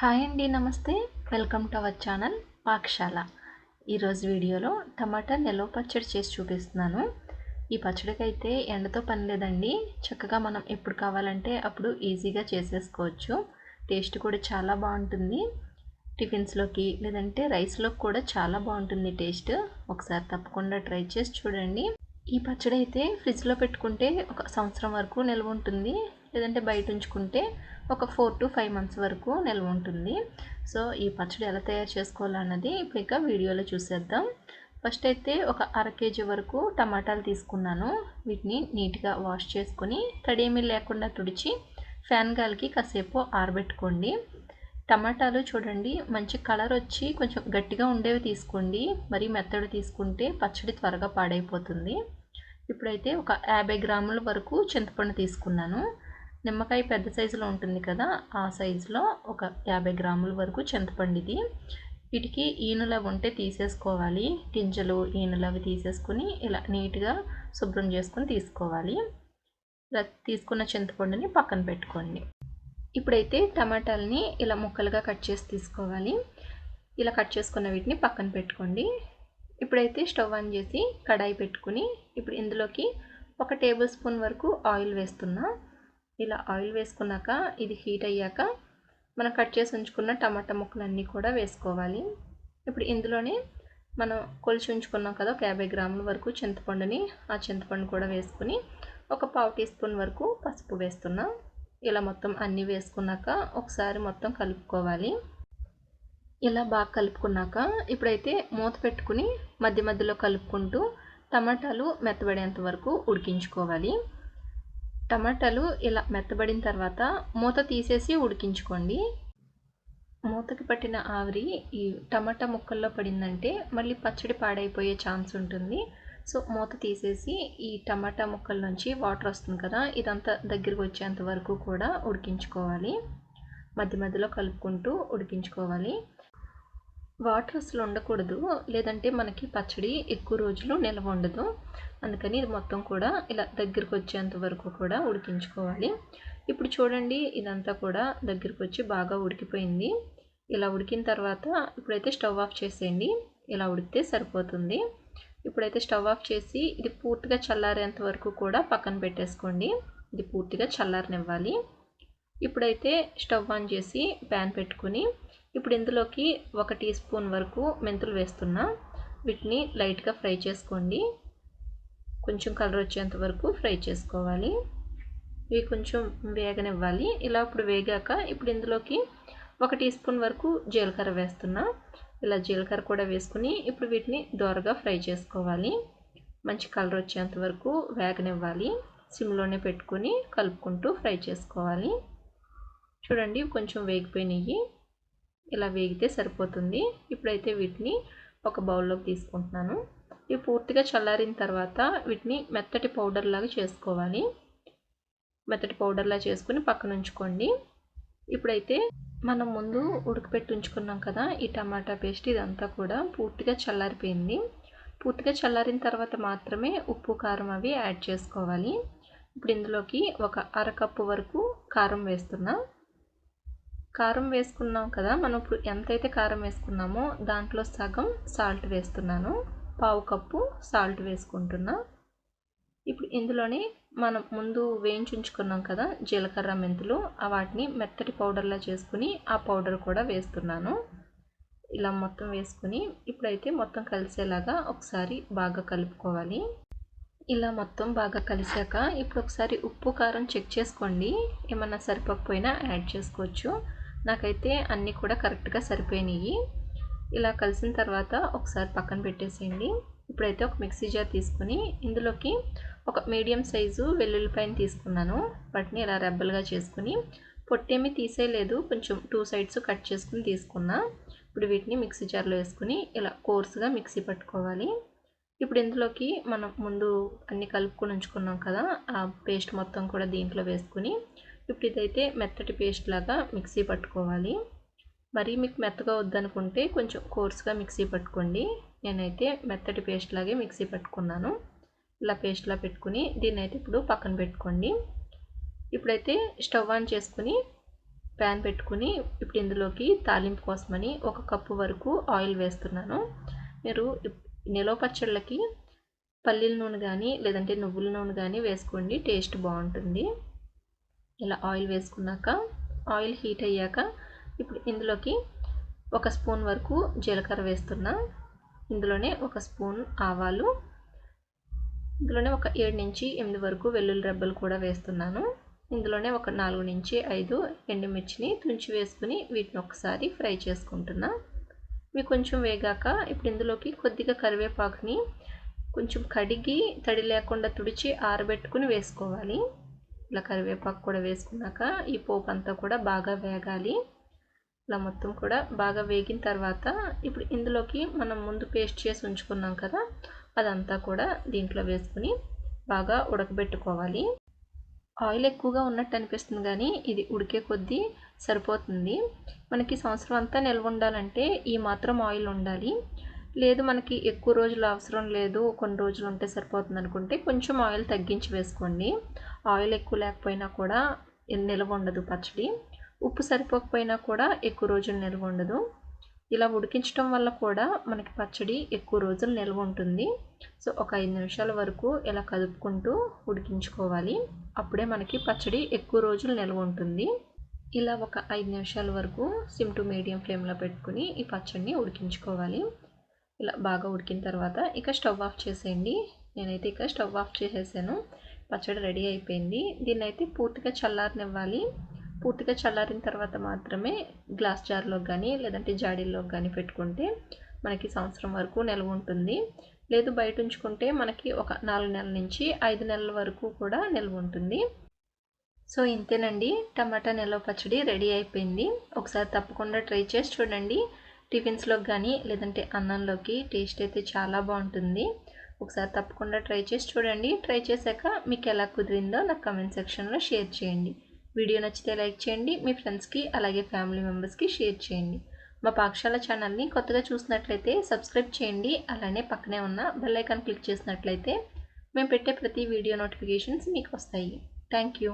Hi అండి, నమస్తే. Welcome to our channel పాకశాల. ఈరోజు వీడియోలో టమాటా నిల్వ పచ్చడి చేసి చూపిస్తున్నాను. ఈ పచ్చడికి అయితే ఎండతో పని లేదండి. చక్కగా మనం ఎప్పుడు కావాలంటే అప్పుడు ఈజీగా చేసేసుకోవచ్చు. టేస్ట్ కూడా చాలా బాగుంటుంది. టిఫిన్స్లోకి లేదంటే రైస్లోకి కూడా చాలా బాగుంటుంది టేస్ట్. ఒకసారి తప్పకుండా ట్రై చేసి చూడండి. ఈ పచ్చడి అయితే ఫ్రిడ్జ్లో పెట్టుకుంటే ఒక సంవత్సరం వరకు నిల్వ ఉంటుంది. లేదంటే బయట ఉంచుకుంటే ఒక 4 to 5 months వరకు నిల్వ ఉంటుంది. సో ఈ పచ్చడి ఎలా తయారు చేసుకోవాలన్నది ఇప్పుడు ఇక వీడియోలో చూసేద్దాం. ఫస్ట్ అయితే ఒక అర కేజీ వరకు టమాటాలు తీసుకున్నాను. వీటిని నీట్గా వాష్ చేసుకుని తడేమీ లేకుండా తుడిచి ఫ్యాన్ గాలికి కాసేపు ఆరబెట్టుకోండి. టమాటాలు చూడండి, మంచి కలర్ వచ్చి కొంచెం గట్టిగా ఉండేవి తీసుకోండి. మరి మెత్తడి తీసుకుంటే పచ్చడి త్వరగా పాడైపోతుంది. ఇప్పుడైతే ఒక 50 గ్రాముల వరకు చింతపండు తీసుకున్నాను. నిమ్మకాయ పెద్ద సైజులో ఉంటుంది కదా, ఆ సైజులో ఒక 50 గ్రాముల వరకు చింతపండు ఇది. వీటికి ఈనులు అవి ఉంటే తీసేసుకోవాలి. గింజలు ఈనులు అవి తీసేసుకుని ఇలా నీట్గా శుభ్రం చేసుకుని తీసుకోవాలి. ఇలా తీసుకున్న చింతపండుని పక్కన పెట్టుకోండి. ఇప్పుడైతే టమాటాలని ఇలా ముక్కలుగా కట్ చేసి తీసుకోవాలి. ఇలా కట్ చేసుకున్న వీటిని పక్కన పెట్టుకోండి. ఇప్పుడైతే స్టవ్ ఆన్ చేసి కడాయి పెట్టుకుని ఇప్పుడు ఇందులోకి 1 టేబుల్ స్పూన్ వరకు ఆయిల్ వేస్తున్నా. ఇలా ఆయిల్ వేసుకున్నాక ఇది హీట్ అయ్యాక మనం కట్ చేసి ఉంచుకున్న టమాటా ముక్కలన్నీ కూడా వేసుకోవాలి. ఇప్పుడు ఇందులోనే మనం కొలిచి ఉంచుకున్నాం కదా, ఒక 50 గ్రాముల వరకు చింతపండుని, ఆ చింతపండు కూడా వేసుకుని ఒక 1/2 టీ స్పూన్ వరకు పసుపు వేస్తున్నా. ఇలా మొత్తం అన్నీ వేసుకున్నాక ఒకసారి మొత్తం కలుపుకోవాలి. ఇలా బాగా కలుపుకున్నాక ఇప్పుడైతే మూత పెట్టుకుని మధ్య మధ్యలో కలుపుకుంటూ టమాటాలు మెత్తబడేంత వరకు ఉడికించుకోవాలి. టమాటాలు ఇలా మెత్తబడిన తర్వాత మూత తీసేసి ఉడికించుకోండి. మూతకి పట్టిన ఆవిరి ఈ టమాటా ముక్కల్లో పడిందంటే మళ్ళీ పచ్చడి పాడైపోయే ఛాన్స్ ఉంటుంది. సో మూత తీసేసి ఈ టమాటా ముక్కల నుంచి వాటర్ వస్తుంది కదా, ఇదంతా దగ్గరికి వచ్చేంత వరకు కూడా ఉడికించుకోవాలి. మధ్య మధ్యలో కలుపుకుంటూ ఉడికించుకోవాలి. వాటర్ అసలు ఉండకూడదు, లేదంటే మనకి పచ్చడి ఎక్కువ రోజులు నిల్వ ఉండదు. అందుకని ఇది మొత్తం కూడా ఇలా దగ్గరికి వచ్చేంత వరకు కూడా ఉడికించుకోవాలి. ఇప్పుడు చూడండి, ఇదంతా కూడా దగ్గరికి వచ్చి బాగా ఉడికిపోయింది. ఇలా ఉడికిన తర్వాత ఇప్పుడైతే స్టవ్ ఆఫ్ చేసేయండి. ఇలా ఉడికితే సరిపోతుంది. ఇప్పుడైతే స్టవ్ ఆఫ్ చేసి ఇది పూర్తిగా చల్లారేంత వరకు కూడా పక్కన పెట్టేసుకోండి. ఇది పూర్తిగా చల్లారనివ్వాలి. ఇప్పుడైతే స్టవ్ ఆన్ చేసి ప్యాన్ పెట్టుకుని ఇప్పుడు ఇందులోకి 1 టీ స్పూన్ వరకు మెంతులు వేస్తున్నా. వీటిని లైట్గా ఫ్రై చేసుకోండి. కొంచెం కలర్ వచ్చేంత వరకు ఫ్రై చేసుకోవాలి. ఇవి కొంచెం వేగనివ్వాలి. ఇలా ఇప్పుడు వేగాక ఇప్పుడు ఇందులోకి 1 టీ స్పూన్ వరకు జీలకర్ర వేస్తున్నా. ఇలా జీలకర్ర కూడా వేసుకుని ఇప్పుడు వీటిని దోరగా ఫ్రై చేసుకోవాలి. మంచి కలర్ వచ్చేంత వరకు వేగనివ్వాలి. సిమ్లోనే పెట్టుకుని కలుపుకుంటూ ఫ్రై చేసుకోవాలి. చూడండి, కొంచెం వేగిపోయినాయి. ఇలా వేగితే సరిపోతుంది. ఇప్పుడైతే వీటిని ఒక బౌల్లోకి తీసుకుంటున్నాను. ఇవి పూర్తిగా చల్లారిన తర్వాత వీటిని మెత్తటి పౌడర్ లాగా చేసుకోవాలి. మెత్తటి పౌడర్లా చేసుకుని పక్కన ఉంచుకోండి. ఇప్పుడైతే మనం ముందు ఉడకపెట్టి ఉంచుకున్నాం కదా, ఈ టమాటా పేస్ట్ ఇదంతా కూడా పూర్తిగా చల్లారిపోయింది. పూర్తిగా చల్లారిన తర్వాత మాత్రమే ఉప్పు కారం అవి యాడ్ చేసుకోవాలి. ఇప్పుడు ఇందులోకి ఒక అరకప్పు వరకు కారం వేస్తున్నా. కారం వేసుకున్నాం కదా, మనం ఇప్పుడు ఎంతైతే కారం వేసుకున్నామో దాంట్లో సగం సాల్ట్ వేస్తున్నాను. 1/2 కప్పు సాల్ట్ వేసుకుంటున్నా. ఇప్పుడు ఇందులోనే మనం ముందు వేయించి ఉంచుకున్నాం కదా జీలకర్ర మెంతులు, వాటిని మెత్తటి పౌడర్లా చేసుకుని ఆ పౌడర్ కూడా వేస్తున్నాను. ఇలా మొత్తం వేసుకుని ఇప్పుడైతే మొత్తం కలిసేలాగా ఒకసారి బాగా కలుపుకోవాలి. ఇలా మొత్తం బాగా కలిసాక ఇప్పుడు ఒకసారి ఉప్పు కారం చెక్ చేసుకోండి. ఏమన్నా సరిపోకపోయినా యాడ్ చేసుకోవచ్చు. నాకైతే అన్నీ కూడా కరెక్ట్గా సరిపోయినాయి. ఇలా కలిసిన తర్వాత ఒకసారి పక్కన పెట్టేసేయండి. ఇప్పుడైతే ఒక మిక్సీ జార్ తీసుకుని ఇందులోకి ఒక మీడియం సైజు వెల్లుల్లిపాయని తీసుకున్నాను. వాటిని ఇలా రెబ్బలుగా చేసుకుని పొట్టేమీ తీసేయలేదు, కొంచెం 2 సైడ్స్ కట్ చేసుకుని తీసుకున్నా. ఇప్పుడు వీటిని మిక్సీ జార్లో వేసుకుని ఇలా కోర్సుగా మిక్సీ పట్టుకోవాలి. ఇప్పుడు ఇందులోకి మనం ముందు అన్నీ కలుపుకొని ఉంచుకున్నాం కదా, ఆ పేస్ట్ మొత్తం కూడా దీంట్లో వేసుకుని ఇప్పుడు ఇదైతే మెత్తటి పేస్ట్ లాగా మిక్సీ పట్టుకోవాలి. మరీ మీకు మెత్తగా వద్దనుకుంటే కొంచెం కోర్సుగా మిక్సీ పట్టుకోండి. నేనైతే మెత్తటి పేస్ట్ లాగే మిక్సీ పట్టుకున్నాను. ఇలా పేస్ట్లా పెట్టుకుని దీన్ని అయితే ఇప్పుడు పక్కన పెట్టుకోండి. ఇప్పుడైతే స్టవ్ ఆన్ చేసుకుని ప్యాన్ పెట్టుకుని ఇప్పుడు ఇందులోకి తాలింపు కోసమని 1 కప్పు వరకు ఆయిల్ వేస్తున్నాను. మీరు నిలవ పచ్చళ్ళకి పల్లీల నూనె కానీ లేదంటే నువ్వుల నూనె కానీ వేసుకోండి, టేస్ట్ బాగుంటుంది. ఇలా ఆయిల్ వేసుకున్నాక ఆయిల్ హీట్ అయ్యాక ఇప్పుడు ఇందులోకి 1 స్పూన్ వరకు జీలకర్ర వేస్తున్నా. ఇందులోనే 1 స్పూన్ ఆవాలు, ఇందులోనే ఒక 7 నుంచి 8 వరకు వెల్లుల్లి రెబ్బలు కూడా వేస్తున్నాను. ఇందులోనే ఒక 4 నుంచి 5 ఎండుమిర్చిని తుంచి వేసుకుని వీటిని ఒకసారి ఫ్రై చేసుకుంటున్నా. ఇవి కొంచెం వేగాక ఇప్పుడు ఇందులోకి కొద్దిగా కరివేపాకుని కొంచెం కడిగి తడి లేకుండా తుడిచి ఆరబెట్టుకుని వేసుకోవాలి. ఇలా కరివేపాకు కూడా వేసుకున్నాక ఈ పోపు అంతా కూడా బాగా వేగాలి. ఇలా మొత్తం కూడా బాగా వేగిన తర్వాత ఇప్పుడు ఇందులోకి మనం ముందు పేస్ట్ చేసి ఉంచుకున్నాం కదా, అదంతా కూడా దీంట్లో వేసుకుని బాగా ఉడకబెట్టుకోవాలి. ఆయిల్ ఎక్కువగా ఉన్నట్టు అనిపిస్తుంది కానీ ఇది ఉడికే కొద్దీ సరిపోతుంది. మనకి సంవత్సరం అంతా నిల్వ ఉండాలంటే ఈ మాత్రం ఆయిల్ ఉండాలి. లేదు మనకి ఎక్కువ రోజులు అవసరం లేదు, కొన్ని రోజులు ఉంటే సరిపోతుంది అనుకుంటే కొంచెం ఆయిల్ తగ్గించి వేసుకోండి. ఆయిల్ ఎక్కువ లేకపోయినా కూడా నిల్వ ఉండదు పచ్చడి. ఉప్పు సరిపోకపోయినా కూడా ఎక్కువ రోజులు నిల్వ ఉండదు. ఇలా ఉడికించడం వల్ల కూడా మనకి పచ్చడి ఎక్కువ రోజులు నిల్వ ఉంటుంది. సో ఒక 5 నిమిషాల వరకు ఇలా కదుపుకుంటూ ఉడికించుకోవాలి. అప్పుడే మనకి పచ్చడి ఎక్కువ రోజులు నిల్వ ఉంటుంది. ఇలా ఒక 5 నిమిషాల వరకు సిమ్ టు మీడియం ఫ్లేమ్లో పెట్టుకుని ఈ పచ్చడిని ఉడికించుకోవాలి. ఇలా బాగా ఉడికిన తర్వాత ఇక స్టవ్ ఆఫ్ చేసేయండి. నేనైతే ఇక స్టవ్ ఆఫ్ చేసేసాను. పచ్చడి రెడీ అయిపోయింది. దీన్ని అయితే పూర్తిగా చల్లారనివ్వాలి. పూర్తిగా చల్లారిన తర్వాత మాత్రమే గ్లాస్ జార్లోకి కానీ లేదంటే జాడీల్లోకి కానీ పెట్టుకుంటే మనకి సంవత్సరం వరకు నిల్వ ఉంటుంది. లేదు బయట ఉంచుకుంటే మనకి ఒక 4 నెలల నుంచి 5 నెలల వరకు కూడా నిల్వ ఉంటుంది. సో ఇంతేనండి, టమాటా నిల్వ పచ్చడి రెడీ అయిపోయింది. ఒకసారి తప్పకుండా ట్రై చేసి చూడండి. టిఫిన్స్లోకి కానీ లేదంటే అన్నంలోకి టేస్ట్ అయితే చాలా బాగుంటుంది. ఒకసారి తప్పకుండా ట్రై చేసి చూడండి. ట్రై చేశాక మీకు ఎలా కుదిరిందో నాకు కామెంట్ సెక్షన్లో షేర్ చేయండి. వీడియో నచ్చితే లైక్ చేయండి, మీ ఫ్రెండ్స్కి అలాగే ఫ్యామిలీ మెంబర్స్కి షేర్ చేయండి. మా పాఠశాల ఛానల్ని కొత్తగా చూసినట్లయితే సబ్స్క్రైబ్ చేయండి. అలానే పక్కనే ఉన్న బెల్ ఐకాన్ క్లిక్ చేసినట్లయితే మేము పెట్టే ప్రతి వీడియో నోటిఫికేషన్స్ మీకు వస్తాయి. Thank you.